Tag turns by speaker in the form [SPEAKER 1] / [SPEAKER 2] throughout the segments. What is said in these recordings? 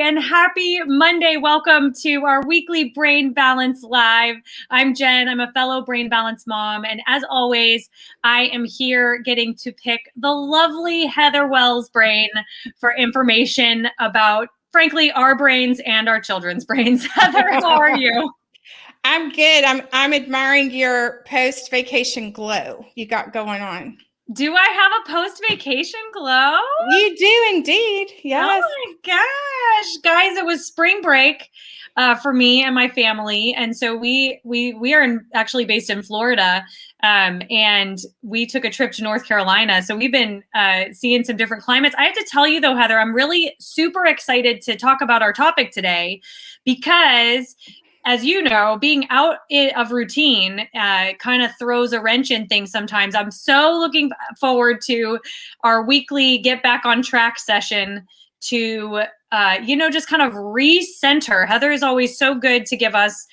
[SPEAKER 1] and happy Monday. Welcome to our weekly Brain Balance Live. I'm Jen. I'm a fellow Brain Balance mom. And as always, I am here getting to pick the lovely Heather Wells' brain for information about, frankly, our brains and our children's brains. Heather, how are you?
[SPEAKER 2] I'm good. I'm admiring your post-vacation glow you got going on.
[SPEAKER 1] Do I have a post-vacation glow?
[SPEAKER 2] You do indeed. Yes.
[SPEAKER 1] Oh my gosh, guys! It was spring break for me and my family, and so we are actually based in Florida, and we took a trip to North Carolina. So we've been seeing some different climates. I have to tell you though, Heather, I'm really super excited to talk about our topic today because, as you know, being out of routine kind of throws a wrench in things sometimes. I'm so looking forward to our weekly get back on track session to, just kind of recenter. Heather is always so good to give us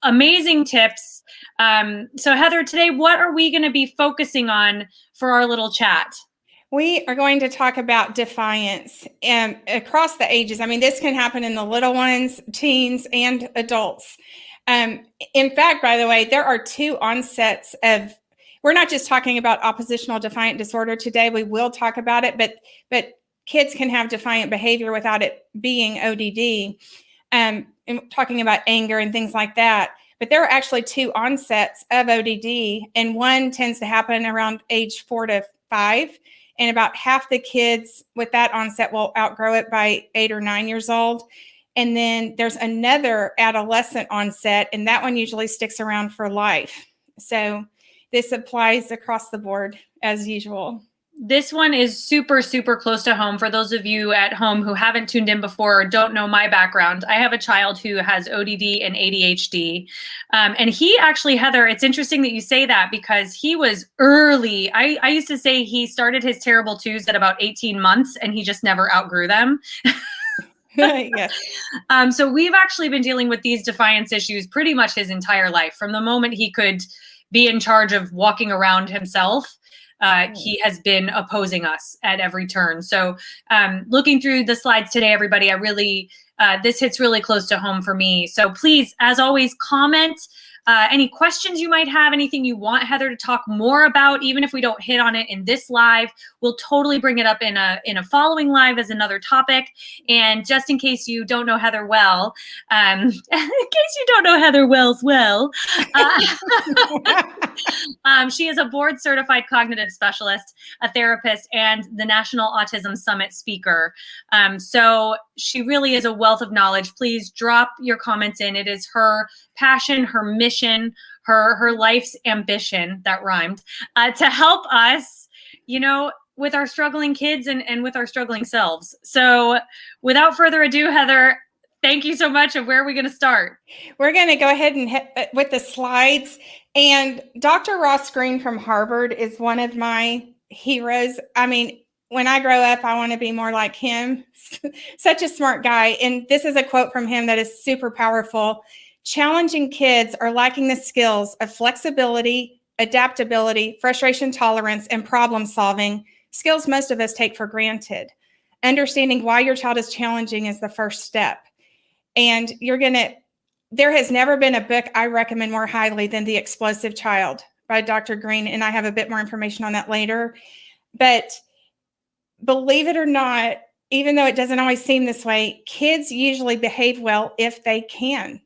[SPEAKER 1] amazing tips. So Heather, today, what are we going to be focusing on for our little chat?
[SPEAKER 2] We are going to talk about defiance and across the ages. I mean, this can happen in the little ones, teens, and adults. In fact, by the way, there are two onsets of, we're not just talking about oppositional defiant disorder today. We will talk about it, but kids can have defiant behavior without it being ODD, and talking about anger and things like that. But there are actually two onsets of ODD, and one tends to happen around age 4 to 5. And about half the kids with that onset will outgrow it by 8 or 9 years old. And then there's another adolescent onset, and that one usually sticks around for life. So this applies across the board as usual.
[SPEAKER 1] This one is super, super close to home. For those of you at home who haven't tuned in before or don't know my background, I have a child who has ODD and ADHD. And he actually, Heather, it's interesting that you say that because he was early. I used to say he started his terrible twos at about 18 months and he just never outgrew them.
[SPEAKER 2] Yes.
[SPEAKER 1] So we've actually been dealing with these defiance issues pretty much his entire life. From the moment he could be in charge of walking around himself, he has been opposing us at every turn. So looking through the slides today, everybody, this hits really close to home for me. So please, as always, comment any questions you might have, anything you want Heather to talk more about, even if we don't hit on it in this live, we'll totally bring it up in a following live as another topic. And just in case you don't know Heather well, she is a board certified cognitive specialist, a therapist, and the National Autism Summit speaker. So she really is a wealth of knowledge. Please drop your comments in. It is her passion, her mission, her life's ambition, that rhymed, to help us, with our struggling kids and with our struggling selves. So without further ado, Heather, thank you so much. And where are we going to start?
[SPEAKER 2] We're going to go ahead and hit with the slides. And Dr. Ross Greene from Harvard is one of my heroes. I mean, when I grow up, I want to be more like him. Such a smart guy. And this is a quote from him that is super powerful. Challenging kids are lacking the skills of flexibility, adaptability, frustration tolerance, and problem solving, skills most of us take for granted. Understanding why your child is challenging is the first step. And there has never been a book I recommend more highly than The Explosive Child by Dr. Greene. And I have a bit more information on that later. But believe it or not, even though it doesn't always seem this way, kids usually behave well if they can.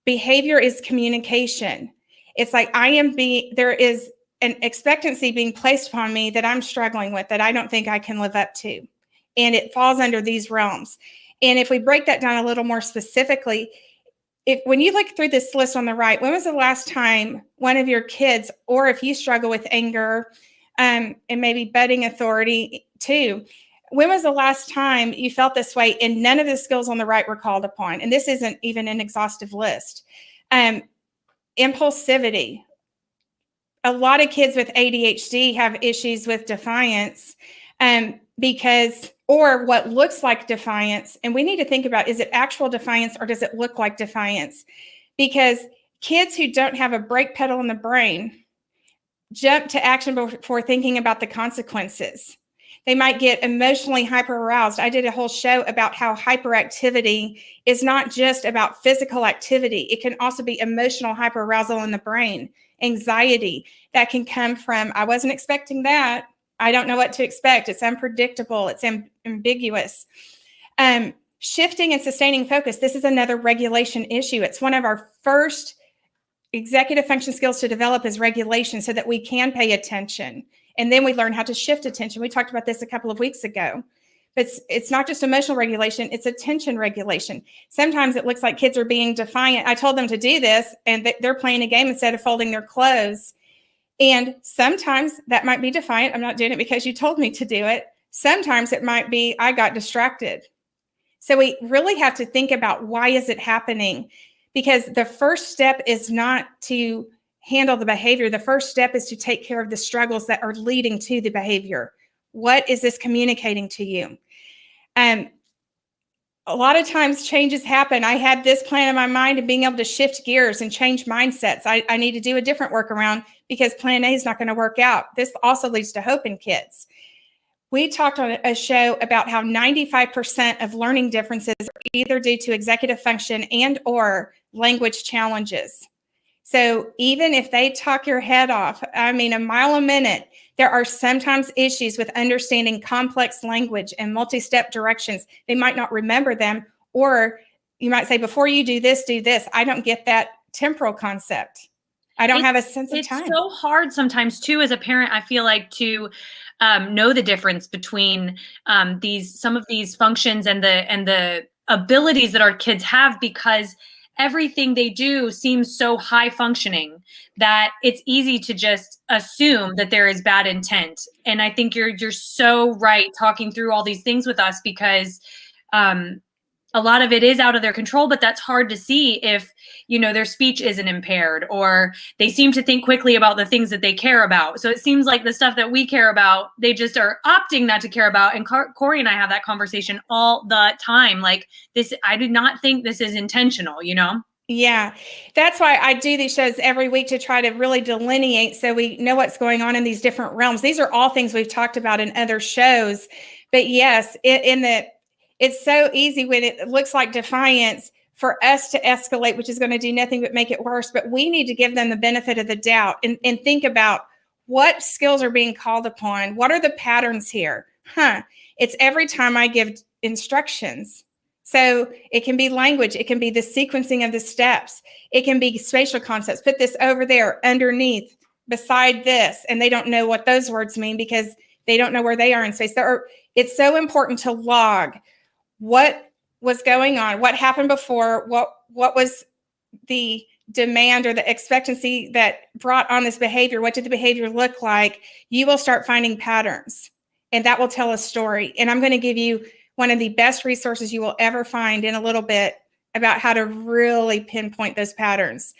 [SPEAKER 2] Behavior is communication. It's like there is an expectancy being placed upon me that I'm struggling with, that I don't think I can live up to. And it falls under these realms. And if we break that down a little more specifically, when you look through this list on the right, when was the last time one of your kids, or if you struggle with anger and maybe budding authority too, when was the last time you felt this way and none of the skills on the right were called upon? And this isn't even an exhaustive list. Impulsivity. A lot of kids with ADHD have issues with defiance or what looks like defiance. And we need to think about, is it actual defiance or does it look like defiance? Because kids who don't have a brake pedal in the brain jump to action before thinking about the consequences. They might get emotionally hyperaroused. I did a whole show about how hyperactivity is not just about physical activity. It can also be emotional hyperarousal in the brain, anxiety that can come from, I wasn't expecting that. I don't know what to expect. It's unpredictable. It's ambiguous. Shifting and sustaining focus. This is another regulation issue. It's one of our first executive function skills to develop is regulation so that we can pay attention. And then we learn how to shift attention. We talked about this a couple of weeks ago. But it's not just emotional regulation, it's attention regulation. Sometimes it looks like kids are being defiant. I told them to do this, and they're playing a game instead of folding their clothes. And sometimes that might be defiant. I'm not doing it because you told me to do it. Sometimes it might be, I got distracted. So we really have to think about why is it happening? Because the first step is not to handle the behavior. The first step is to take care of the struggles that are leading to the behavior. What is this communicating to you? A lot of times changes happen. I had this plan in my mind and being able to shift gears and change mindsets. I need to do a different workaround because plan A is not going to work out. This also leads to hope in kids. We talked on a show about how 95% of learning differences are either due to executive function and or language challenges. So even if they talk your head off, I mean, a mile a minute, there are sometimes issues with understanding complex language and multi-step directions. They might not remember them, or you might say, before you do this, do this. I don't get that temporal concept. I don't have a sense of time.
[SPEAKER 1] It's so hard sometimes too, as a parent, I feel like, to know the difference between some of these functions and the abilities that our kids have, because everything they do seems so high functioning that it's easy to just assume that there is bad intent. And I think you're so right talking through all these things with us, because a lot of it is out of their control, but that's hard to see if, their speech isn't impaired, or they seem to think quickly about the things that they care about. So it seems like the stuff that we care about, they just are opting not to care about. And Corey and I have that conversation all the time. Like, this, I do not think this is intentional,
[SPEAKER 2] Yeah, that's why I do these shows every week, to try to really delineate so we know what's going on in these different realms. These are all things we've talked about in other shows. But yes, it's so easy when it looks like defiance for us to escalate, which is going to do nothing but make it worse. But we need to give them the benefit of the doubt and think about what skills are being called upon. What are the patterns here? It's every time I give instructions. So it can be language. It can be the sequencing of the steps. It can be spatial concepts. Put this over there, underneath, beside this. And they don't know what those words mean because they don't know where they are in space. It's so important to log what was going on, what happened before, what was the demand or the expectancy that brought on this behavior. What did the behavior look like? You will start finding patterns, and that will tell a story. And I'm going to give you one of the best resources you will ever find in a little bit about how to really pinpoint those patterns.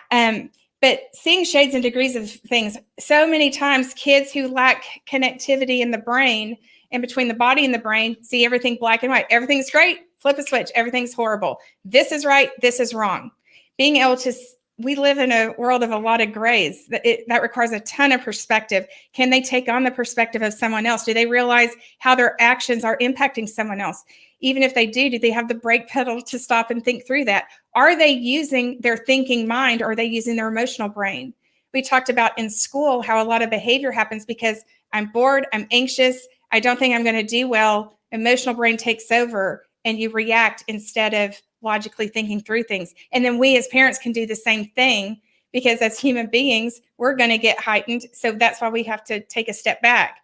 [SPEAKER 2] But seeing shades and degrees of things, so many times kids who lack connectivity in the brain and between the body and the brain see everything black and white. Everything's great, flip a switch, everything's horrible. This is right, this is wrong. Being able to, we live in a world of a lot of grays. That requires a ton of perspective. Can they take on the perspective of someone else? Do they realize how their actions are impacting someone else? Even if they do they have the brake pedal to stop and think through that? Are they using their thinking mind, or are they using their emotional brain? We talked about in school how a lot of behavior happens because I'm bored, I'm anxious, I don't think I'm going to do well. Emotional brain takes over and you react instead of logically thinking through things. And then we as parents can do the same thing, because as human beings, we're going to get heightened. So that's why we have to take a step back.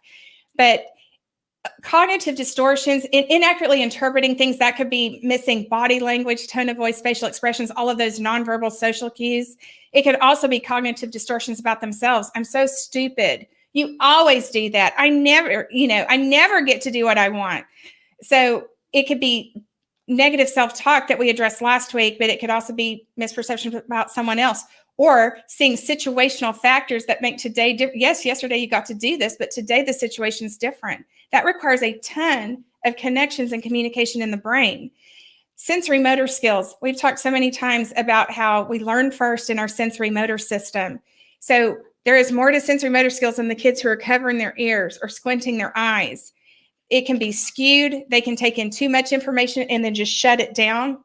[SPEAKER 2] But cognitive distortions, inaccurately interpreting things, that could be missing body language, tone of voice, facial expressions, all of those nonverbal social cues. It could also be cognitive distortions about themselves. I'm so stupid. You always do that. I never get to do what I want. So it could be negative self-talk that we addressed last week, but it could also be misperception about someone else, or seeing situational factors that make today different. Yes, yesterday you got to do this, but today the situation's different. That requires a ton of connections and communication in the brain. Sensory motor skills. We've talked so many times about how we learn first in our sensory motor system. So there is more to sensory motor skills than the kids who are covering their ears or squinting their eyes. It can be skewed. They can take in too much information and then just shut it down.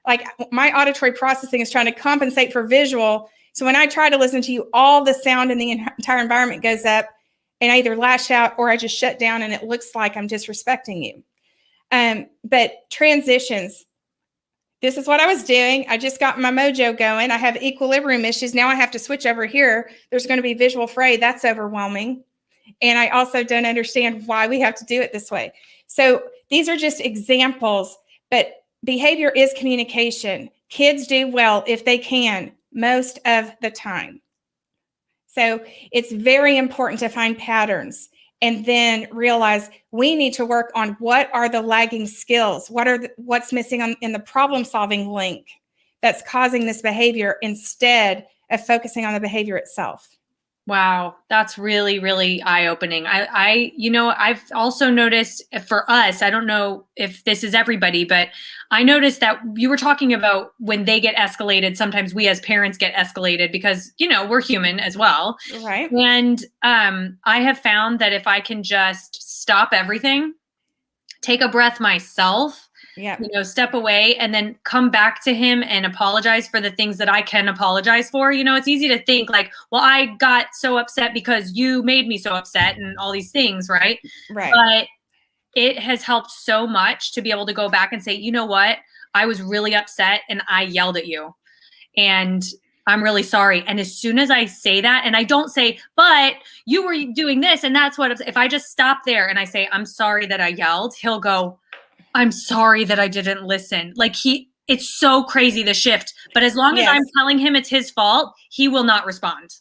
[SPEAKER 2] Like my auditory processing is trying to compensate for visual. So when I try to listen to you, all the sound in the entire environment goes up, and I either lash out or I just shut down, and it looks like I'm disrespecting you. But transitions, this is what I was doing. I just got my mojo going. I have equilibrium issues. Now I have to switch over here. There's going to be visual fray. That's overwhelming. And I also don't understand why we have to do it this way. So these are just examples, but behavior is communication. Kids do well if they can most of the time. So it's very important to find patterns and then realize we need to work on what are the lagging skills, what's missing in the problem-solving link that's causing this behavior instead of focusing on the behavior itself.
[SPEAKER 1] Wow, that's really, really eye-opening. I've also noticed for us, I don't know if this is everybody, but I noticed that you were talking about when they get escalated, sometimes we as parents get escalated because, we're human as well.
[SPEAKER 2] Right.
[SPEAKER 1] And I have found that if I can just stop everything, take a breath myself, step away and then come back to him and apologize for the things that I can apologize for. It's easy to think like, well, I got so upset because you made me so upset and all these things, right?
[SPEAKER 2] Right.
[SPEAKER 1] But it has helped so much to be able to go back and say, you know what? I was really upset and I yelled at you and I'm really sorry. And as soon as I say that, and I don't say, but you were doing this and that's what, if I just stop there and I say, I'm sorry that I yelled, he'll go, I'm sorry that I didn't listen. Like it's so crazy, the shift. But as long as I'm telling him it's his fault, he will not respond.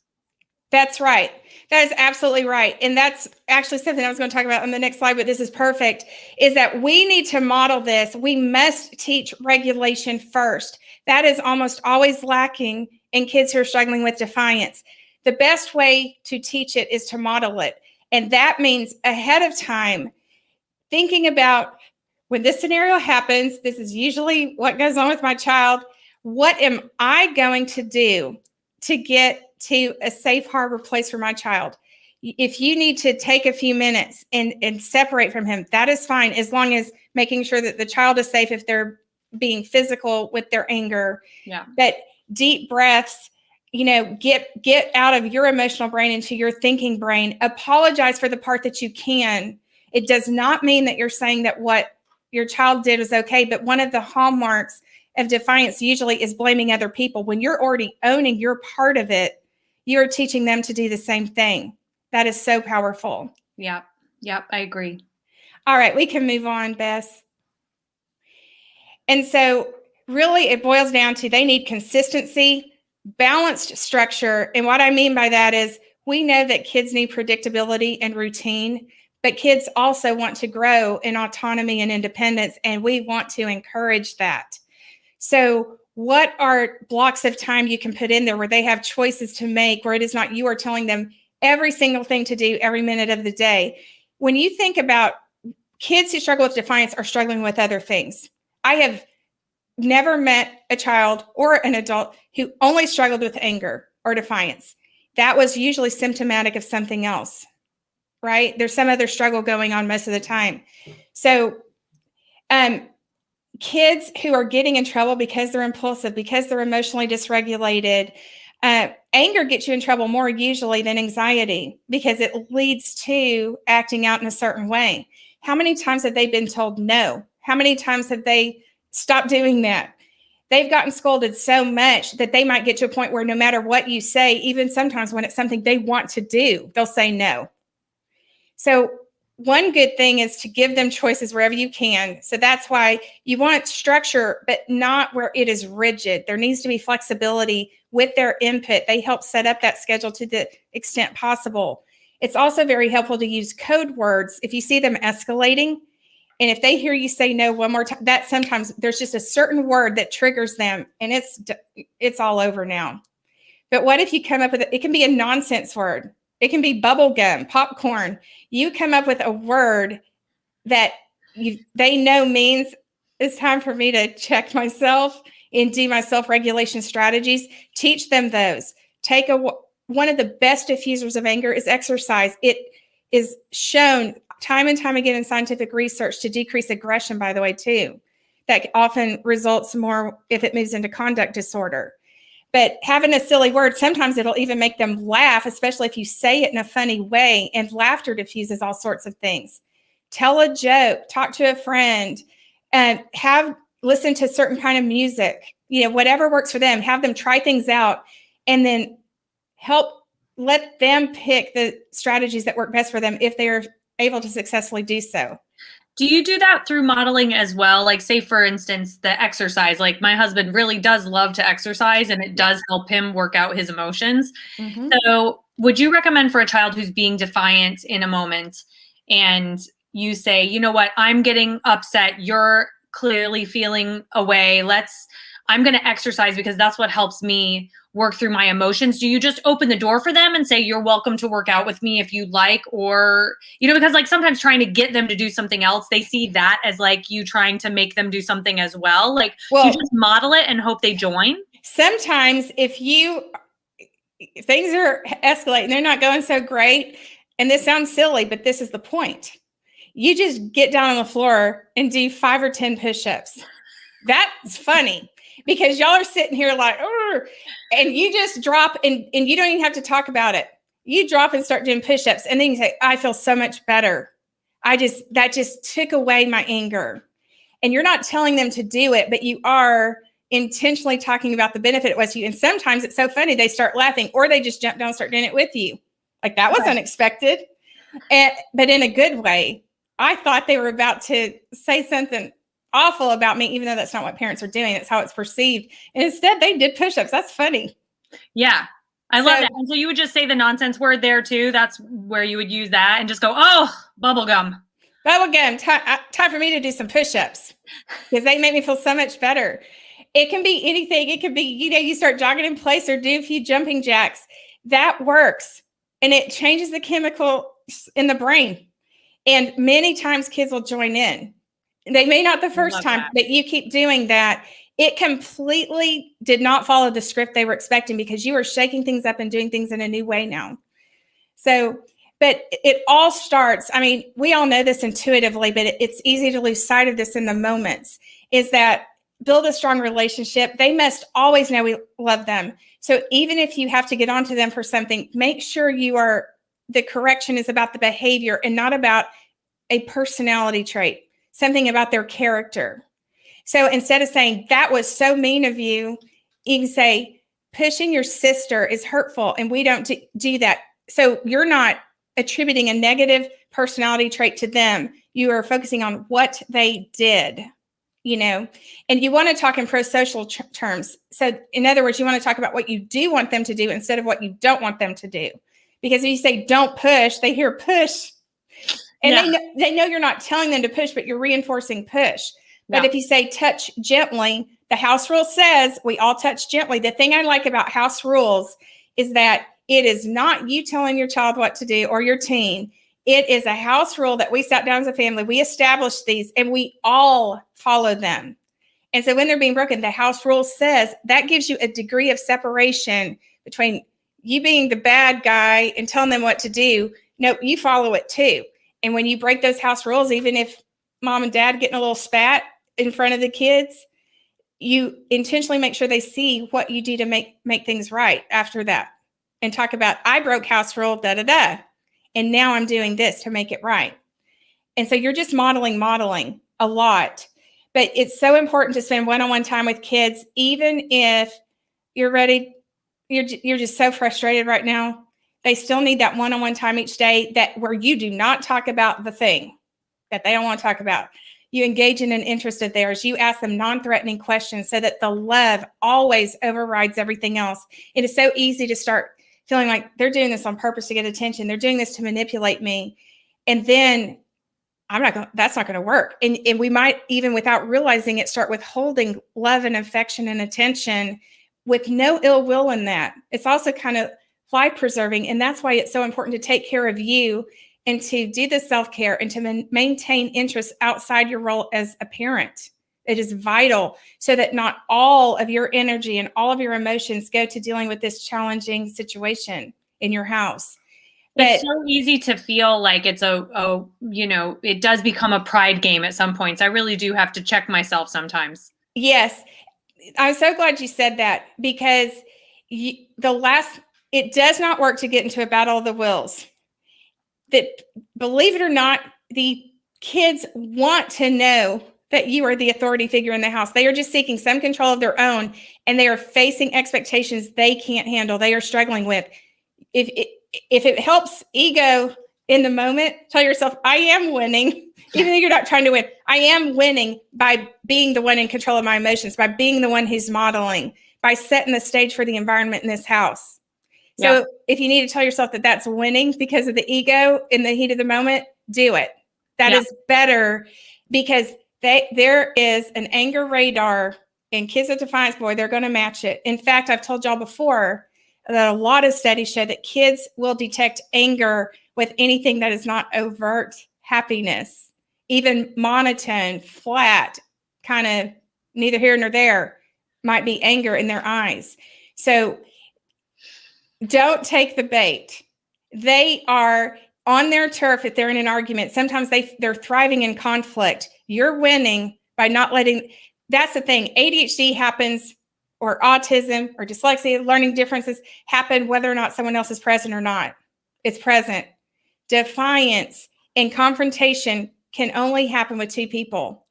[SPEAKER 2] That's right. That is absolutely right. And that's actually something I was going to talk about on the next slide, but this is perfect, is that we need to model this. We must teach regulation first. That is almost always lacking in kids who are struggling with defiance. The best way to teach it is to model it. And that means ahead of time, thinking about when this scenario happens, this is usually what goes on with my child. What am I going to do to get to a safe harbor place for my child? If you need to take a few minutes and separate from him, that is fine, as long as making sure that the child is safe if they're being physical with their anger.
[SPEAKER 1] Yeah.
[SPEAKER 2] But deep breaths, get out of your emotional brain into your thinking brain. Apologize for the part that you can. It does not mean that you're saying that what your child did was okay, but one of the hallmarks of defiance usually is blaming other people. When you're already owning your part of it, you're teaching them to do the same thing. That is so powerful.
[SPEAKER 1] Yeah. Yep. I agree.
[SPEAKER 2] All right, we can move on, Bess. And so really it boils down to they need consistency, balanced structure. And what I mean by that is we know that kids need predictability and routine, but kids also want to grow in autonomy and independence, and we want to encourage that. So what are blocks of time you can put in there where they have choices to make, where it is not you are telling them every single thing to do every minute of the day? When you think about kids who struggle with defiance are struggling with other things. I have never met a child or an adult who only struggled with anger or defiance. That was usually symptomatic of something else. Right? There's some other struggle going on most of the time. So kids who are getting in trouble because they're impulsive, because they're emotionally dysregulated, anger gets you in trouble more usually than anxiety because it leads to acting out in a certain way. How many times have they been told no? How many times have they stopped doing that? They've gotten scolded so much that they might get to a point where no matter what you say, even sometimes when it's something they want to do, they'll say no. So one good thing is to give them choices wherever you can. So that's why you want structure, but not where it is rigid. There needs to be flexibility with their input. They help set up that schedule to the extent possible. It's also very helpful to use code words. If you see them escalating, and if they hear you say no one more time, that sometimes there's just a certain word that triggers them, and it's all over now. But what if you come up with it can be a nonsense word. It can be bubble gum, popcorn. You come up with a word that they know means it's time for me to check myself and do my self-regulation strategies. Teach them those. One of the best diffusers of anger is exercise. It is shown time and time again in scientific research to decrease aggression, by the way, too. That often results more if it moves into conduct disorder. But having a silly word, sometimes it'll even make them laugh, especially if you say it in a funny way, and laughter diffuses all sorts of things. Tell a joke, talk to a friend, and listen to certain kind of music, whatever works for them. Have them try things out, and then let them pick the strategies that work best for them if they are able to successfully do so.
[SPEAKER 1] Do you do that through modeling as well? Like, say, for instance, the exercise. Like, my husband really does love to exercise, and it does help him work out his emotions. Mm-hmm. So would you recommend for a child who's being defiant in a moment, and you say, you know what, I'm getting upset, you're clearly feeling away, I'm going to exercise because that's what helps me work through my emotions? Do you just open the door for them and say, you're welcome to work out with me if you'd like? Or, because like sometimes trying to get them to do something else, they see that as like you trying to make them do something as well. Like, do you just model it and hope they join?
[SPEAKER 2] Sometimes if things are escalating, they're not going so great, and this sounds silly, but this is the point. You just get down on the floor and do 5 or 10 push-ups. That's funny. Because y'all are sitting here like, and you just drop and you don't even have to talk about it. You drop and start doing push-ups, and then you say, I feel so much better. That just took away my anger. And you're not telling them to do it, but you are intentionally talking about the benefit it was to you. And sometimes it's so funny, they start laughing, or they just jump down and start doing it with you. Like, that was unexpected, but in a good way. I thought they were about to say something awful about me, even though that's not what parents are doing. It's how it's perceived. And instead they did push-ups. That's funny.
[SPEAKER 1] Yeah. I love that. And so you would just say the nonsense word there too. That's where you would use that and just go, oh, bubblegum.
[SPEAKER 2] Time for me to do some push-ups because they make me feel so much better. It can be anything. It could be, you start jogging in place or do a few jumping jacks. That works. And it changes the chemical in the brain. And many times kids will join in. They may not the first time, but you keep doing that. It completely did not follow the script they were expecting because you are shaking things up and doing things in a new way now. So, but it all starts, we all know this intuitively, but it's easy to lose sight of this in the moments, is that build a strong relationship. They must always know we love them. So even if you have to get onto them for something, make sure the correction is about the behavior and not about a personality trait. Something about their character. So instead of saying, that was so mean of you, you can say, pushing your sister is hurtful and we don't do that. So you're not attributing a negative personality trait to them. You are focusing on what they did, and you want to talk in pro-social terms. So in other words, you want to talk about what you do want them to do instead of what you don't want them to do. Because if you say, don't push, they hear push. And they know you're not telling them to push, but you're reinforcing push. But if you say touch gently, the house rule says we all touch gently. The thing I like about house rules is that it is not you telling your child what to do or your teen. It is a house rule that we sat down as a family. We established these and we all follow them. And so when they're being broken, the house rule says that gives you a degree of separation between you being the bad guy and telling them what to do. No, you follow it too. And when you break those house rules, even if mom and dad getting a little spat in front of the kids, you intentionally make sure they see what you do to make things right after that. And talk about, I broke house rule, and now I'm doing this to make it right. And so you're just modeling a lot. But it's so important to spend one-on-one time with kids, even if you're ready, you're just so frustrated right now. They still need that one-on-one time each day where you do not talk about the thing that they don't want to talk about. You engage in an interest of theirs. You ask them non-threatening questions so that the love always overrides everything else. It is so easy to start feeling like they're doing this on purpose to get attention. They're doing this to manipulate me. And then that's not going to work. And we might, even without realizing it, start withholding love and affection and attention with no ill will in that. It's also kind of life preserving. And that's why it's so important to take care of you and to do the self-care and to maintain interest outside your role as a parent. It is vital so that not all of your energy and all of your emotions go to dealing with this challenging situation in your house.
[SPEAKER 1] It's so easy to feel like it's it does become a pride game at some points. I really do have to check myself sometimes.
[SPEAKER 2] Yes. I'm so glad you said that, because it does not work to get into a battle of the wills. That, believe it or not, the kids want to know that you are the authority figure in the house. They are just seeking some control of their own, and they are facing expectations they can't handle, they are struggling with. If it helps ego in the moment, tell yourself, I am winning, even though you're not trying to win. I am winning by being the one in control of my emotions, by being the one who's modeling, by setting the stage for the environment in this house. So if you need to tell yourself that that's winning because of the ego in the heat of the moment, do it. That is better, because there is an anger radar in kids with Defiance. Boy, they're going to match it. In fact, I've told y'all before that a lot of studies show that kids will detect anger with anything that is not overt happiness, even monotone, flat, kind of neither here nor there, might be anger in their eyes. So don't take the bait. They are on their turf if they're in an argument. Sometimes they're thriving in conflict. You're winning by not letting. That's the thing. ADHD happens, or autism or dyslexia, learning differences happen whether or not someone else is present or not. It's present. Defiance and confrontation can only happen with two people,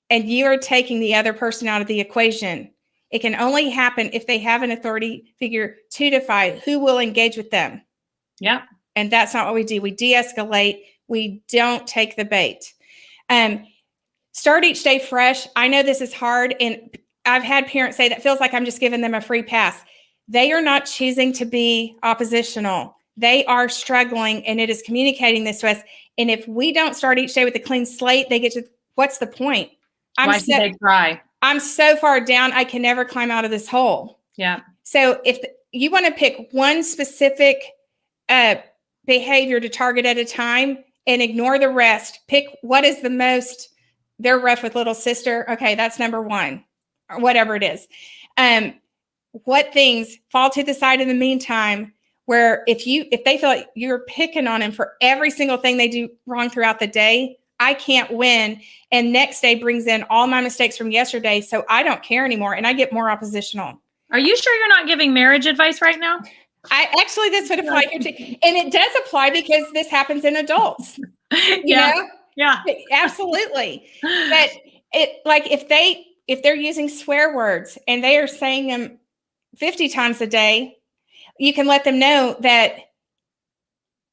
[SPEAKER 2] and you are taking the other person out of the equation. It can only happen if they have an authority figure to defy who will engage with them.
[SPEAKER 1] Yeah.
[SPEAKER 2] And that's not what we do. We de-escalate. We don't take the bait. Start each day fresh. I know this is hard, and I've had parents say that feels like I'm just giving them a free pass. They are not choosing to be oppositional. They are struggling, and it is communicating this to us. And if we don't start each day with a clean slate, they get to, what's the point?
[SPEAKER 1] Why should they try?
[SPEAKER 2] I'm so far down, I can never climb out of this hole.
[SPEAKER 1] Yeah.
[SPEAKER 2] So if you want to pick one specific behavior to target at a time and ignore the rest, pick what is the most, they're rough with little sister. Okay, that's number one, or whatever it is. What things fall to the side in the meantime, where if they feel like you're picking on them for every single thing they do wrong throughout the day, I can't win. And next day brings in all my mistakes from yesterday, so I don't care anymore, and I get more oppositional.
[SPEAKER 1] Are you sure you're not giving marriage advice right now?
[SPEAKER 2] This would apply here too. And it does apply because this happens in adults. You know?
[SPEAKER 1] Yeah.
[SPEAKER 2] Absolutely. But if they're using swear words and they are saying them 50 times a day, you can let them know that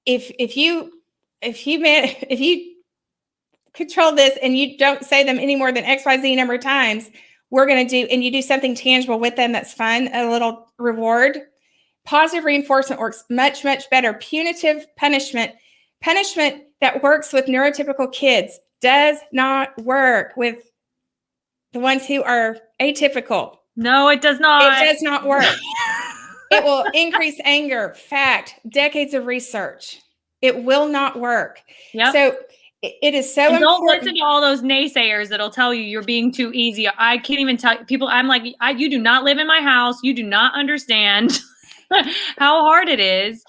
[SPEAKER 2] if you control this and you don't say them any more than XYZ number of times, we're going to do, and you do something tangible with them that's fun, a little reward. Positive reinforcement works much, much better. Punitive punishment that works with neurotypical kids does not work with the ones who are atypical.
[SPEAKER 1] No, it does not.
[SPEAKER 2] It does not work. It will increase anger. Fact, decades of research. It will not work.
[SPEAKER 1] Yep.
[SPEAKER 2] So it is so important.
[SPEAKER 1] Don't listen to all those naysayers that'll tell you you're being too easy. I can't even tell people. I'm like, you do not live in my house. You do not understand how hard it is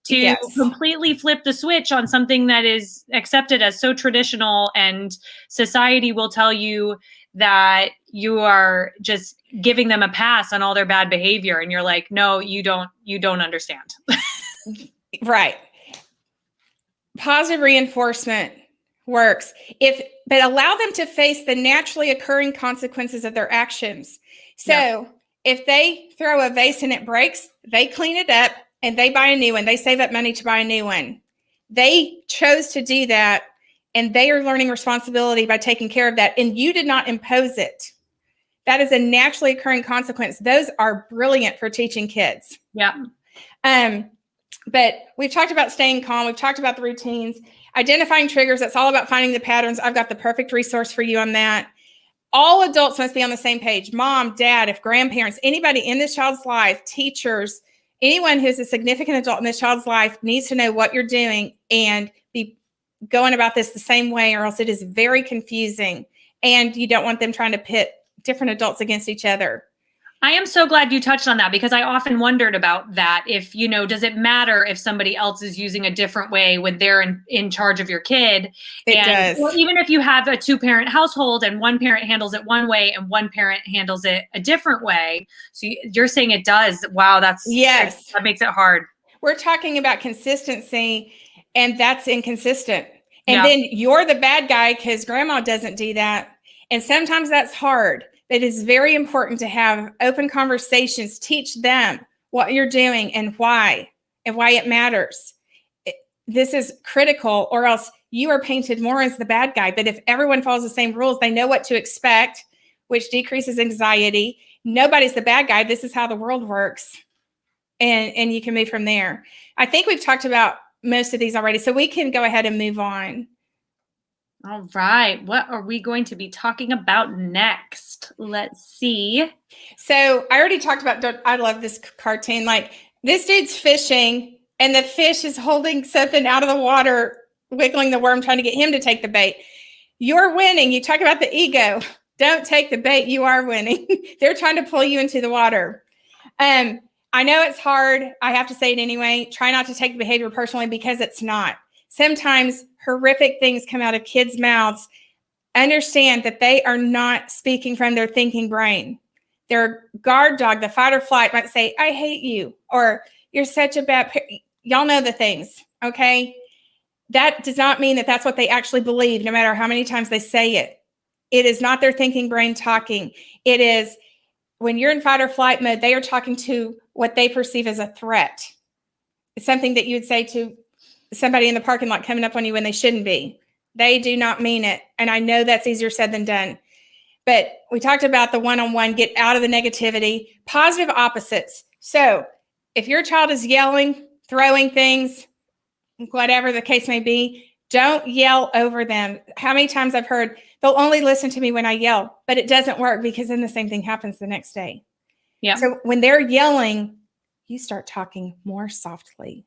[SPEAKER 1] to completely flip the switch on something that is accepted as so traditional, and society will tell you that you are just giving them a pass on all their bad behavior. And you're like, no, you don't understand.
[SPEAKER 2] Right. Positive reinforcement works but allow them to face the naturally occurring consequences of their actions. So if they throw a vase and it breaks, they clean it up and they buy a new one. They save up money to buy a new one. They chose to do that, and they are learning responsibility by taking care of that. And you did not impose it. That is a naturally occurring consequence. Those are brilliant for teaching kids.
[SPEAKER 1] Yeah.
[SPEAKER 2] But we've talked about staying calm. We've talked about the routines, identifying triggers. That's all about finding the patterns. I've got the perfect resource for you on that. All adults must be on the same page. Mom, dad, if grandparents, anybody in this child's life, teachers, anyone who's a significant adult in this child's life needs to know what you're doing and be going about this the same way, or else it is very confusing. And you don't want them trying to pit different adults against each other.
[SPEAKER 1] I am so glad you touched on that, because I often wondered about that. If, does it matter if somebody else is using a different way when they're in charge of your kid?
[SPEAKER 2] It does.
[SPEAKER 1] Or even if you have a 2-parent household and one parent handles it one way and one parent handles it a different way. So you're saying it does. Wow.
[SPEAKER 2] Yes.
[SPEAKER 1] That makes it hard.
[SPEAKER 2] We're talking about consistency, and that's inconsistent. And then you're the bad guy because grandma doesn't do that. And sometimes that's hard. It is very important to have open conversations, teach them what you're doing and why it matters. This is critical, or else you are painted more as the bad guy. But if everyone follows the same rules, they know what to expect, which decreases anxiety. Nobody's the bad guy. This is how the world works. And you can move from there. I think we've talked about most of these already, so we can go ahead and move on.
[SPEAKER 1] All right. What are we going to be talking about next? Let's see.
[SPEAKER 2] So I already talked about, I love this cartoon. Like, this dude's fishing and the fish is holding something out of the water, wiggling the worm, trying to get him to take the bait. You're winning. You talk about the ego. Don't take the bait. You are winning. They're trying to pull you into the water. I know it's hard. I have to say it anyway. Try not to take the behavior personally, because it's not. Sometimes horrific things come out of kids' mouths. Understand that they are not speaking from their thinking brain. Their guard dog, the fight or flight, might say, I hate you, or you're such a bad parent. Y'all know the things, okay? That does not mean that that's what they actually believe, no matter how many times they say it. It is not their thinking brain talking. It is, when you're in fight or flight mode, they are talking to what they perceive as a threat. It's something that you would say to somebody in the parking lot coming up on you when they shouldn't be. They do not mean it. And I know that's easier said than done. But we talked about the one-on-one, get out of the negativity, positive opposites. So if your child is yelling, throwing things, whatever the case may be, don't yell over them. How many times I've heard, they'll only listen to me when I yell, but it doesn't work, because then the same thing happens the next day.
[SPEAKER 1] Yeah.
[SPEAKER 2] So when they're yelling, you start talking more softly.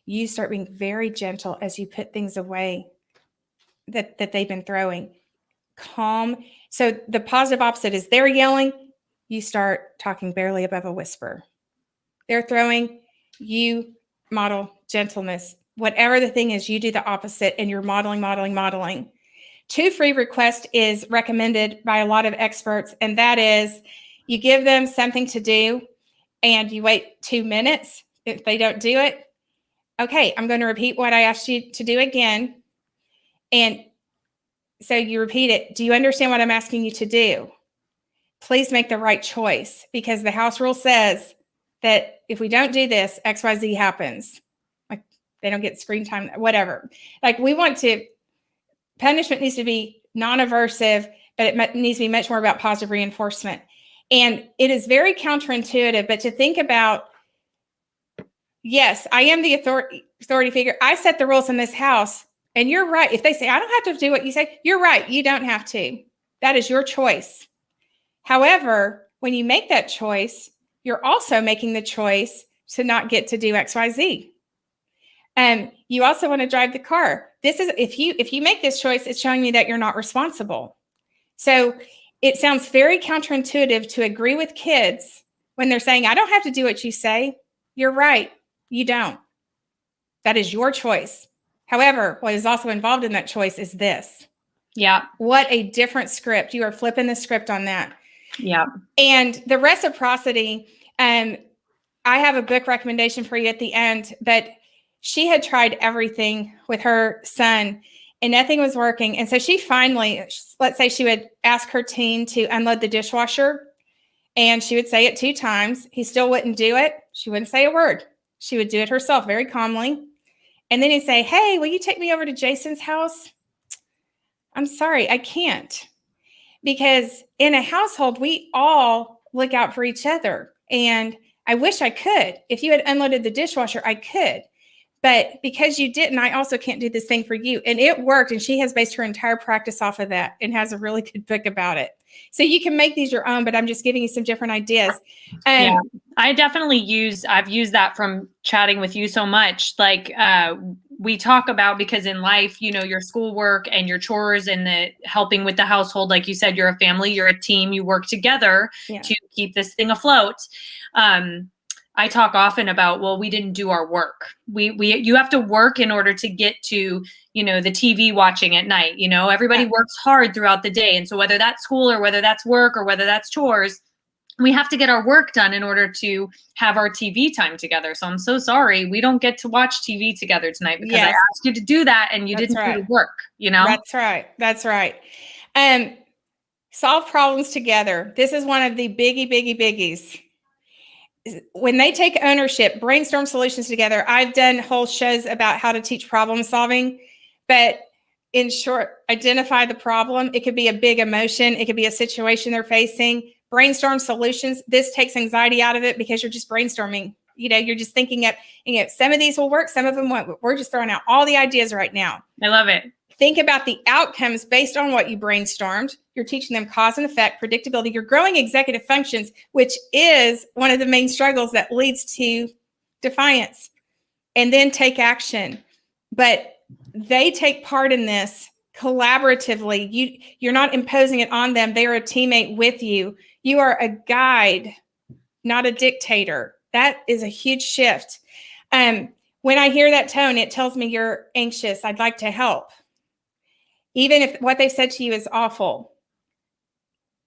[SPEAKER 2] You start being very gentle as you put things away that they've been throwing. Calm. So the positive opposite is they're yelling, you start talking barely above a whisper. They're throwing, you model gentleness. Whatever the thing is, you do the opposite, and you're modeling. 2 free requests is recommended by a lot of experts, and that is, you give them something to do and you wait 2 minutes. If they don't do it, okay, I'm going to repeat what I asked you to do again. And so you repeat it. Do you understand what I'm asking you to do? Please make the right choice, because the house rule says that if we don't do this, XYZ happens. Like, they don't get screen time, whatever. Like, punishment needs to be non-aversive, but it needs to be much more about positive reinforcement. And it is very counterintuitive, but to think about, yes, I am the authority figure. I set the rules in this house, and you're right. If they say, I don't have to do what you say, you're right. You don't have to. That is your choice. However, when you make that choice, you're also making the choice to not get to do XYZ. And you also want to drive the car. This is, if you make this choice, it's showing me that you're not responsible. So it sounds very counterintuitive to agree with kids when they're saying, I don't have to do what you say. You're right. You don't. That is your choice. However, what is also involved in that choice is this.
[SPEAKER 1] Yeah.
[SPEAKER 2] What a different script. You are flipping the script on that.
[SPEAKER 1] Yeah.
[SPEAKER 2] And the reciprocity, I have a book recommendation for you at the end, but she had tried everything with her son and nothing was working. And so she finally, let's say she would ask her teen to unload the dishwasher, and she would say it 2 times. He still wouldn't do it. She wouldn't say a word. She would do it herself very calmly. And then he'd say, hey, will you take me over to Jason's house? I'm sorry, I can't. Because in a household, we all look out for each other. And I wish I could. If you had unloaded the dishwasher, I could. But because you didn't, I also can't do this thing for you. And it worked. And she has based her entire practice off of that and has a really good book about it. So you can make these your own, but I'm just giving you some different ideas.
[SPEAKER 1] Yeah, I definitely I've used that from chatting with you so much. Like, we talk about, because in life, your schoolwork and your chores and the helping with the household, like you said, you're a family, you're a team, you work together to keep this thing afloat. I talk often about, well, we didn't do our work. You have to work in order to get to, the TV watching at night. Everybody works hard throughout the day. And so whether that's school or whether that's work or whether that's chores, we have to get our work done in order to have our TV time together. So I'm so sorry. We don't get to watch TV together tonight because I asked you to do that and you didn't do the work,
[SPEAKER 2] That's right. That's right. Solve problems together. This is one of the biggies. When they take ownership, brainstorm solutions together. I've done whole shows about how to teach problem solving, but in short, identify the problem. It could be a big emotion. It could be a situation they're facing. Brainstorm solutions. This takes anxiety out of it because you're just brainstorming. You're just thinking of, some of these will work, some of them won't. We're just throwing out all the ideas right now.
[SPEAKER 1] I love it.
[SPEAKER 2] Think about the outcomes based on what you brainstormed. You're teaching them cause and effect, predictability. You're growing executive functions, which is one of the main struggles that leads to defiance. And then take action. But they take part in this collaboratively. You're not imposing it on them. They are a teammate with you. You are a guide, not a dictator. That is a huge shift. When I hear that tone, it tells me you're anxious. I'd like to help. Even if what they've said to you is awful,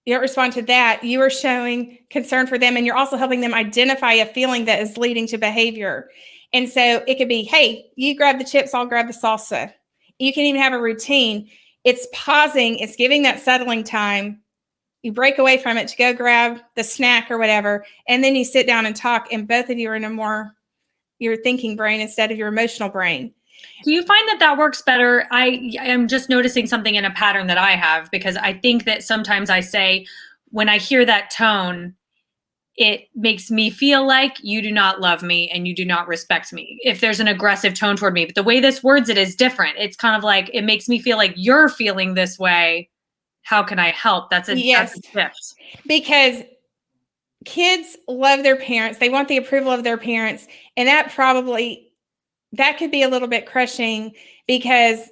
[SPEAKER 2] you don't respond to that. You are showing concern for them, and you're also helping them identify a feeling that is leading to behavior. And so it could be, hey, you grab the chips, I'll grab the salsa. You can even have a routine. It's pausing. It's giving that settling time. You break away from it to go grab the snack or whatever, and then you sit down and talk, and both of you are in your thinking brain instead of your emotional brain.
[SPEAKER 1] Do you find that works better? I am just noticing something in a pattern that I have, because I think that sometimes I say, when I hear that tone, it makes me feel like you do not love me and you do not respect me if there's an aggressive tone toward me. But the way this words it is different. It's kind of like, it makes me feel like you're feeling this way. How can I help? That's a shift.
[SPEAKER 2] Because kids love their parents. They want the approval of their parents. And that could be a little bit crushing, because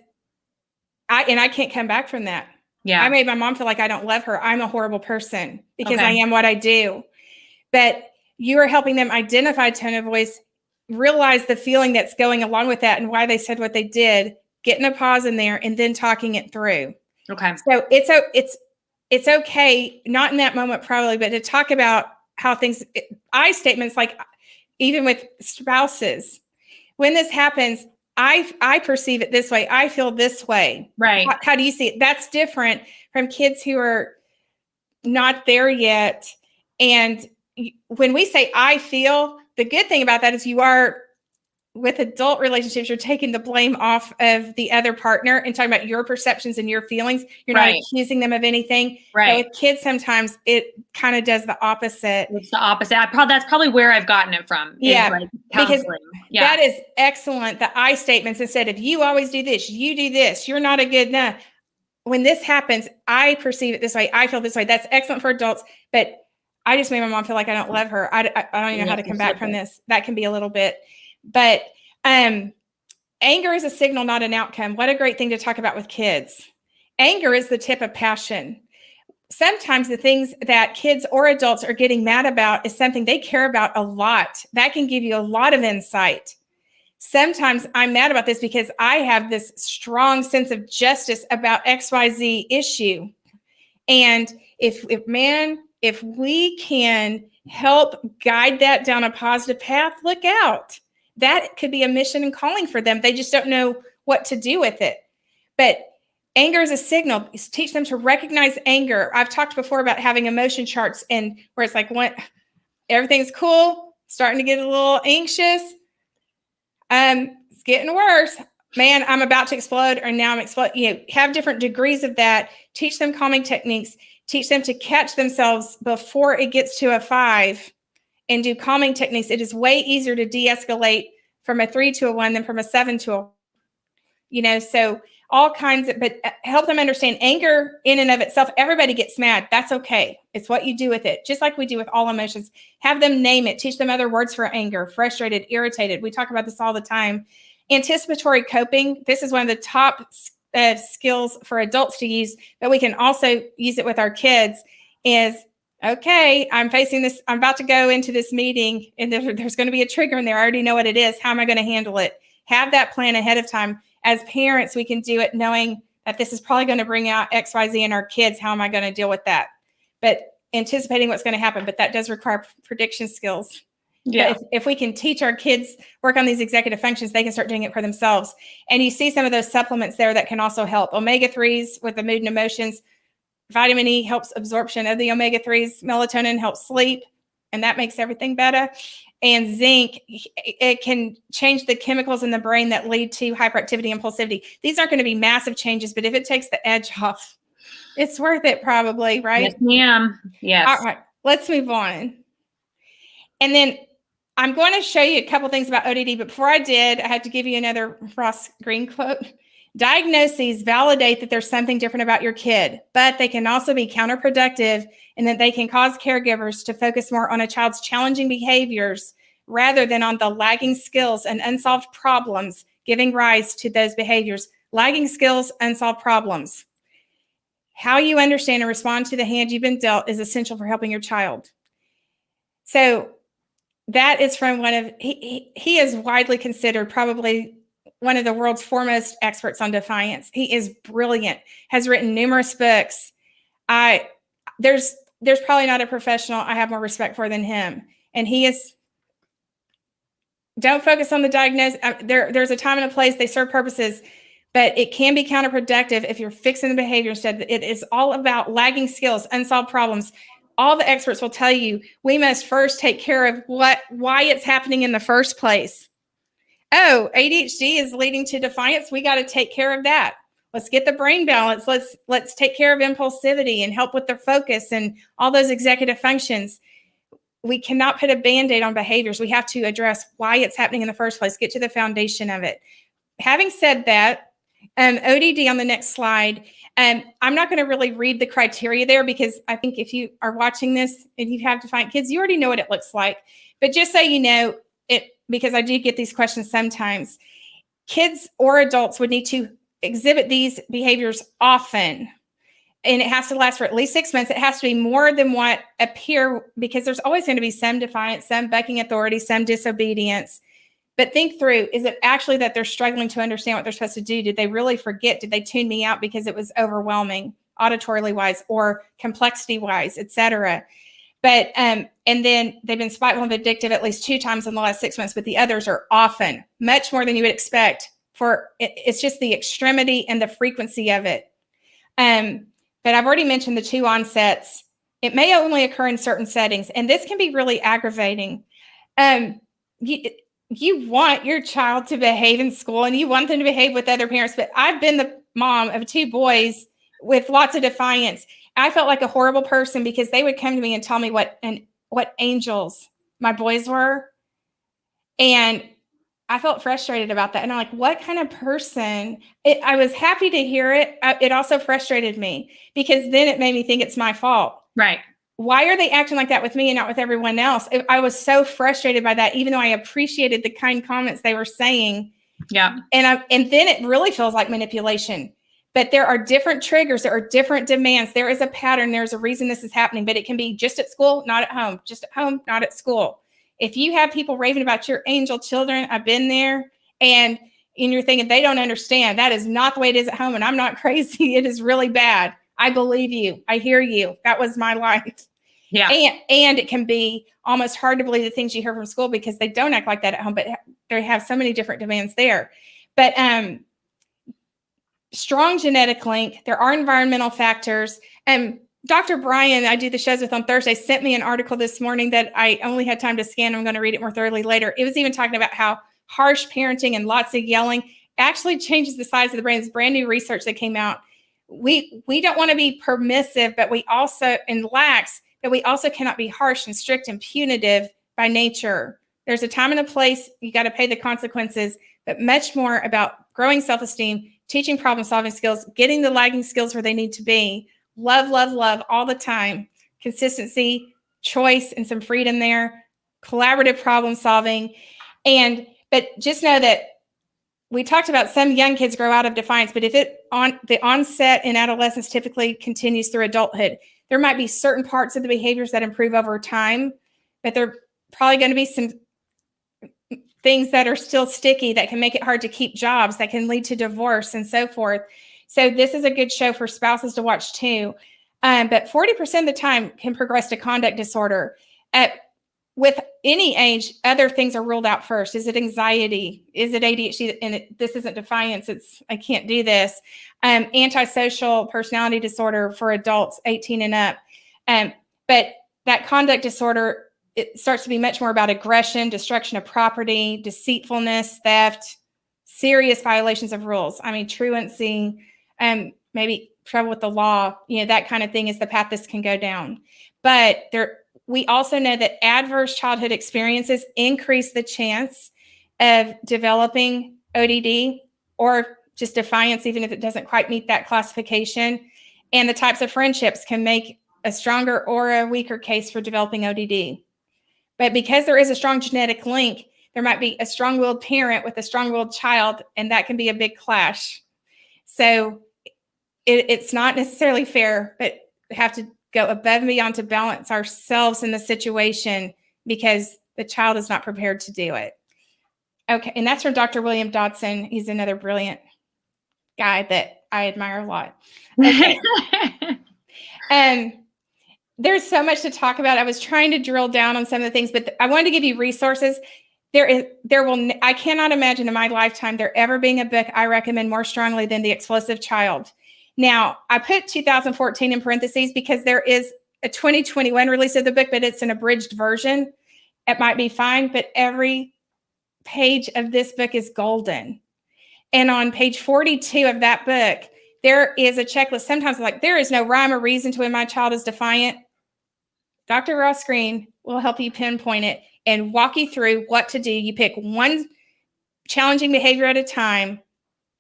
[SPEAKER 2] I can't come back from that.
[SPEAKER 1] Yeah.
[SPEAKER 2] I made my mom feel like I don't love her. I'm a horrible person because I am what I do. But you are helping them identify tone of voice, realize the feeling that's going along with that and why they said what they did, getting a pause in there, and then talking it through.
[SPEAKER 1] Okay.
[SPEAKER 2] So it's okay, not in that moment probably, but to talk about how I statements, like even with spouses, when this happens, I perceive it this way. I feel this way.
[SPEAKER 1] Right.
[SPEAKER 2] How do you see it? That's different from kids who are not there yet. And when we say I feel, the good thing about that is you are, with adult relationships, you're taking the blame off of the other partner and talking about your perceptions and your feelings. You're not accusing them of anything.
[SPEAKER 1] Right.
[SPEAKER 2] But with kids, sometimes it kind of does the opposite.
[SPEAKER 1] It's the opposite. That's probably where I've gotten it from.
[SPEAKER 2] Yeah. Because
[SPEAKER 1] that
[SPEAKER 2] is excellent. The I statements, instead of you always do this, you do this, you're not a good enough. When this happens, I perceive it this way. I feel this way. That's excellent for adults. But I just made my mom feel like I don't love her. I don't even know how to come back from this. That can be a little bit. But anger is a signal, not an outcome. What a great thing to talk about with kids. Anger is the tip of passion. Sometimes the things that kids or adults are getting mad about is something they care about a lot. That can give you a lot of insight. Sometimes I'm mad about this because I have this strong sense of justice about XYZ issue. And if we can help guide that down a positive path, look out. That could be a mission and calling for them. They just don't know what to do with it. But anger is a signal. Teach them to recognize anger. I've talked before about having emotion charts, and where it's like, everything's cool, starting to get a little anxious. It's getting worse. Man, I'm about to explode, or now I'm exploding. Have different degrees of that. Teach them calming techniques. Teach them to catch themselves before it gets to a 5. And do calming techniques. It is way easier to de-escalate from a 3 to a 1 than from a 7 to a, so all kinds of, but help them understand anger in and of itself. Everybody gets mad. That's okay. It's what you do with it. Just like we do with all emotions. Have them name it. Teach them other words for anger, frustrated, irritated. We talk about this all the time. Anticipatory coping. This is one of the top skills for adults to use, but we can also use it with our kids, is okay, I'm facing this, I'm about to go into this meeting and there's going to be a trigger in there. I already know what it is. How am I going to handle it? Have that plan ahead of time. As parents, we can do it knowing that this is probably going to bring out X, Y, Z in our kids. How am I going to deal with that? But anticipating what's going to happen, but that does require prediction skills. Yeah. But if we can teach our kids, work on these executive functions, they can start doing it for themselves. And you see some of those supplements there that can also help. Omega-3s with the mood and emotions. Vitamin E helps absorption of the omega-3s. Melatonin helps sleep, and that makes everything better. And zinc, it can change the chemicals in the brain that lead to hyperactivity and impulsivity. These aren't going to be massive changes, but if it takes the edge off, it's worth it probably, right?
[SPEAKER 1] Yes, ma'am. Yes.
[SPEAKER 2] All right, let's move on. And then I'm going to show you a couple things about ODD, but before I did, I had to give you another Ross Green quote. Diagnoses validate that there's something different about your kid, but they can also be counterproductive in that they can cause caregivers to focus more on a child's challenging behaviors rather than on the lagging skills and unsolved problems giving rise to those behaviors. Lagging skills, unsolved problems. How you understand and respond to the hand you've been dealt is essential for helping your child. So that is from one of, he is widely considered probably one of the world's foremost experts on defiance. He is brilliant, has written numerous books. There's probably not a professional I have more respect for than him. And he is, don't focus on the diagnosis. There's a time and a place, they serve purposes, but it can be counterproductive if you're fixing the behavior instead. It is all about lagging skills, unsolved problems. All the experts will tell you we must first take care of why it's happening in the first place. Oh, ADHD is leading to defiance. We got to take care of that. Let's get the brain balance. Let's take care of impulsivity and help with their focus and all those executive functions. We cannot put a Band-Aid on behaviors. We have to address why it's happening in the first place, get to the foundation of it. Having said that, ODD on the next slide, I'm not going to really read the criteria there because I think if you are watching this and you have Defiant kids, you already know what it looks like. But just so you know, because I do get these questions sometimes, kids or adults would need to exhibit these behaviors often. And it has to last for at least 6 months. It has to be more than what appear, because there's always going to be some defiance, some bucking authority, some disobedience. But think through, is it actually that they're struggling to understand what they're supposed to do? Did they really forget? Did they tune me out because it was overwhelming, auditorily wise or complexity wise, et cetera? But, and then they've been spiteful and vindictive at least 2 times in the last 6 months, but the others are often much more than you would expect it's just the extremity and the frequency of it. But I've already mentioned the 2 onsets. It may only occur in certain settings, and this can be really aggravating. You want your child to behave in school and you want them to behave with other parents, but I've been the mom of 2 boys with lots of defiance. I felt like a horrible person because they would come to me and tell me what angels my boys were. And I felt frustrated about that. And I'm like, what kind of person? I was happy to hear it. It also frustrated me because then it made me think it's my fault.
[SPEAKER 1] Right.
[SPEAKER 2] Why are they acting like that with me and not with everyone else? I was so frustrated by that, even though I appreciated the kind comments they were saying.
[SPEAKER 1] Yeah.
[SPEAKER 2] And then it really feels like manipulation. But there are different triggers. There are different demands. There is a pattern. There's a reason this is happening. But it can be just at school, not at home. Just at home, not at school. If you have people raving about your angel children, I've been there. And you're thinking they don't understand. That is not the way it is at home. And I'm not crazy. It is really bad. I believe you. I hear you. That was my life.
[SPEAKER 1] Yeah.
[SPEAKER 2] And it can be almost hard to believe the things you hear from school because they don't act like that at home, but they have so many different demands there. But strong genetic link. There are environmental factors. Dr. Brian, I do the shows with on Thursday, sent me an article this morning that I only had time to scan. I'm going to read it more thoroughly later. It was even talking about how harsh parenting and lots of yelling actually changes the size of the brain. It's brand new research that came out. We don't want to be permissive, but we also, and lax, but we also cannot be harsh and strict and punitive by nature. There's a time and a place. You got to pay the consequences, but much more about growing self-esteem, teaching problem-solving skills, getting the lagging skills where they need to be. Love, love, love all the time. Consistency, choice, and some freedom there. Collaborative problem solving. But just know that we talked about some young kids grow out of defiance, but if the onset in adolescence typically continues through adulthood, There might be certain parts of the behaviors that improve over time, but there are probably going to be some things that are still sticky that can make it hard to keep jobs, that can lead to divorce and so forth. So this is a good show for spouses to watch too. But 40% of the time can progress to conduct disorder. With any age, other things are ruled out first. Is it anxiety? Is it ADHD? And this isn't defiance. It's I can't do this. Antisocial personality disorder for adults 18 and up. But that conduct disorder, it starts to be much more about aggression, destruction of property, deceitfulness, theft, serious violations of rules. I mean, truancy, maybe trouble with the law, that kind of thing is the path this can go down. But we also know that adverse childhood experiences increase the chance of developing ODD or just defiance, even if it doesn't quite meet that classification. And the types of friendships can make a stronger or a weaker case for developing ODD. But because there is a strong genetic link, there might be a strong-willed parent with a strong-willed child, and that can be a big clash. So it's not necessarily fair, but we have to go above and beyond to balance ourselves in the situation because the child is not prepared to do it. Okay, and that's from Dr. William Dodson. He's another brilliant guy that I admire a lot. Okay. There's so much to talk about. I was trying to drill down on some of the things, but I wanted to give you resources. I cannot imagine in my lifetime there ever being a book I recommend more strongly than The Explosive Child. Now, I put 2014 in parentheses because there is a 2021 release of the book, but it's an abridged version. It might be fine, but every page of this book is golden. And on page 42 of that book, there is a checklist. Sometimes like, there is no rhyme or reason to when my child is defiant. Dr. Ross Green will help you pinpoint it and walk you through what to do. You pick one challenging behavior at a time,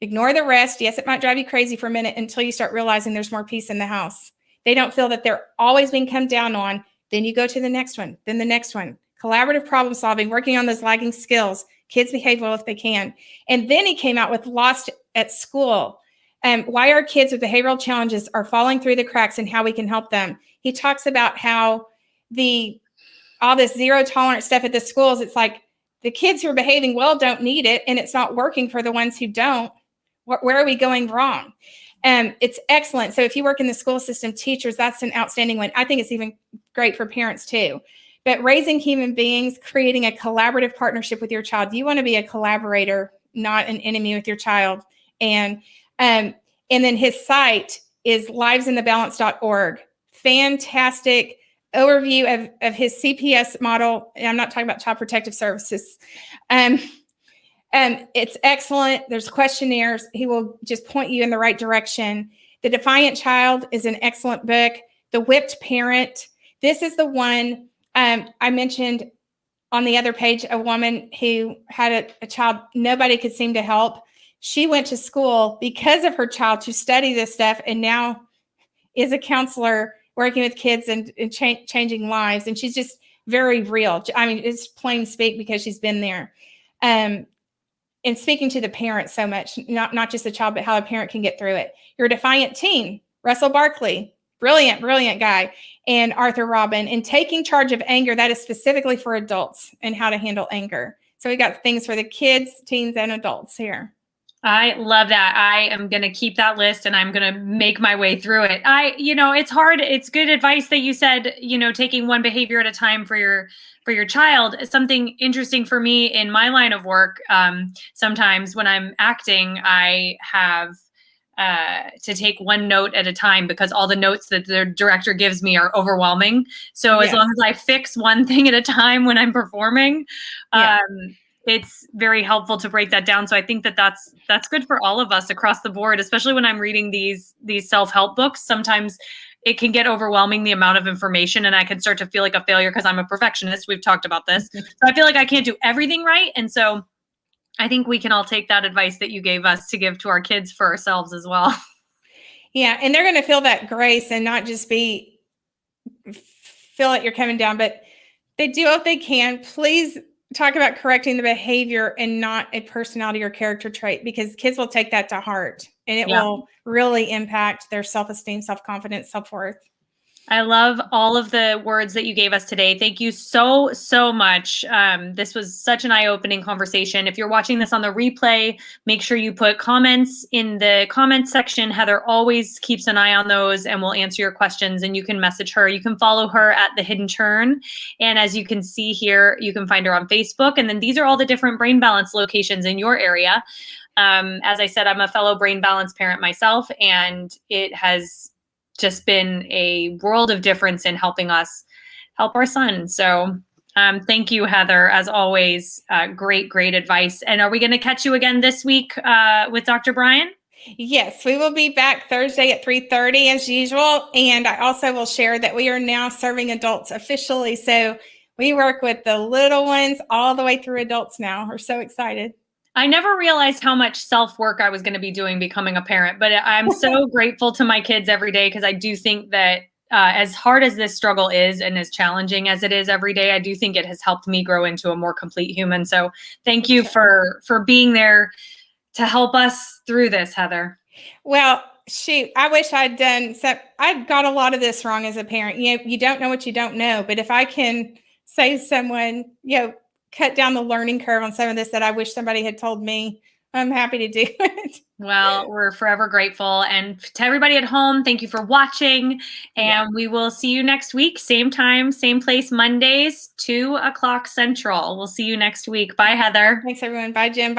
[SPEAKER 2] ignore the rest. Yes, it might drive you crazy for a minute until you start realizing there's more peace in the house. They don't feel that they're always being come down on. Then you go to the next one, then the next one. Collaborative problem solving, working on those lagging skills. Kids behave well if they can. And then he came out with Lost at School. Why our kids with behavioral challenges are falling through the cracks and how we can help them. He talks about how all this zero tolerance stuff at the schools, it's like the kids who are behaving well don't need it, and it's not working for the ones who don't. Where are we going wrong? It's excellent. So if you work in the school system, teachers, that's an outstanding one. I think it's even great for parents too. But raising human beings, creating a collaborative partnership with your child. You want to be a collaborator, not an enemy with your child. And then his site is livesinthebalance.org. Fantastic overview of his CPS model. And I'm not talking about Child Protective Services. It's excellent. There's questionnaires. He will just point you in the right direction. The Defiant Child is an excellent book. The Whipped Parent. This is the one I mentioned on the other page, a woman who had a child nobody could seem to help. She went to school because of her child to study this stuff and now is a counselor working with kids and changing lives. And she's just very real. I mean, it's plain speak because she's been there. And speaking to the parent so much, not just the child, but how a parent can get through it. Your Defiant Teen, Russell Barkley, brilliant, brilliant guy, and Arthur Robin. And Taking Charge of Anger, that is specifically for adults and how to handle anger. So we got things for the kids, teens, and adults here.
[SPEAKER 1] I love that. I am going to keep that list and I'm going to make my way through it. It's hard. It's good advice that you said, taking one behavior at a time for your child. Something interesting for me in my line of work. Sometimes when I'm acting, I have to take one note at a time because all the notes that the director gives me are overwhelming. So as long as I fix one thing at a time when I'm performing, it's very helpful to break that down. So I think that that's good for all of us across the board, especially when I'm reading these self-help books. Sometimes it can get overwhelming, the amount of information, and I can start to feel like a failure because I'm a perfectionist. We've talked about this. So I feel like I can't do everything right. And so I think we can all take that advice that you gave us to give to our kids for ourselves as well.
[SPEAKER 2] Yeah. And they're going to feel that grace and not just feel like you're coming down, but they do what they can. Please talk about correcting the behavior and not a personality or character trait, because kids will take that to heart and it will really impact their self-esteem, self-confidence, self-worth.
[SPEAKER 1] I love all of the words that you gave us today. Thank you so, so much. This was such an eye-opening conversation. If you're watching this on the replay, make sure you put comments in the comments section. Heather always keeps an eye on those and will answer your questions, and you can message her. You can follow her at The Hidden Turn. And as you can see here, you can find her on Facebook. And then these are all the different brain balance locations in your area. As I said, I'm a fellow brain balance parent myself, and it has just been a world of difference in helping us help our son. So thank you, Heather, as always. Great, great advice. And are we going to catch you again this week with Dr. Brian?
[SPEAKER 2] Yes, we will be back Thursday at 3:30 as usual. And I also will share that we are now serving adults officially. So we work with the little ones all the way through adults now. We're so excited.
[SPEAKER 1] I never realized how much self-work I was going to be doing becoming a parent, but I'm so grateful to my kids every day, because I do think that as hard as this struggle is and as challenging as it is every day, I do think it has helped me grow into a more complete human. So thank you for being there to help us through this, Heather.
[SPEAKER 2] Well, shoot, I wish I'd done so. I got a lot of this wrong as a parent. You don't know what you don't know, but if I can save someone, cut down the learning curve on some of this that I wish somebody had told me, I'm happy to do it.
[SPEAKER 1] Well, we're forever grateful. And to everybody at home, thank you for watching. And we will see you next week. Same time, same place, Mondays, 2:00 Central. We'll see you next week. Bye, Heather.
[SPEAKER 2] Thanks, everyone. Bye, Jim. Bye.